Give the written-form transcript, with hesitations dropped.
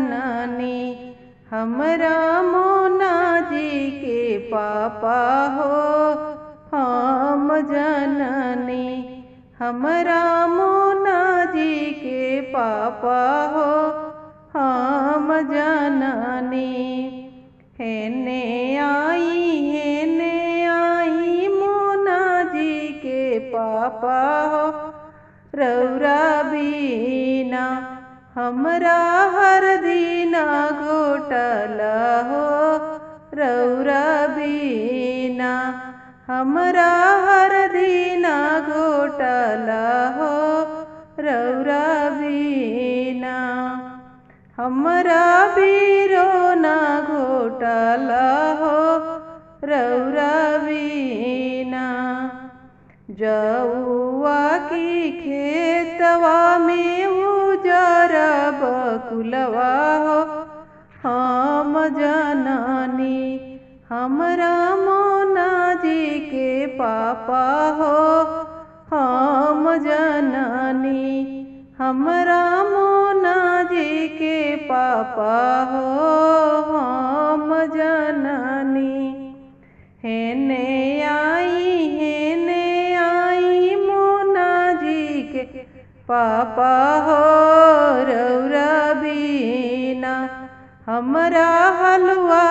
जननी हमरा मोना जी के पापा हो हम जननी हमरा मोना जी के पापा हो हम जननी। हेने आई मोना जी के पापा हो रौरा बीना हमरा हर दीना घोटल हो रौरा बीना हमरा हर दीना घोटल हो रौरा बीना हमरा बीरो ना घोटल हो रौरा बीना। जौआ की खेतवा में उजर बकुलवा हो हम जननी हमरा मोना जी के पापा हो हम जननी हमरा मोना जी के पापा हो हम जननी। हेने आई मोना जी के पापा हो रौरा बीना हमरा हलवा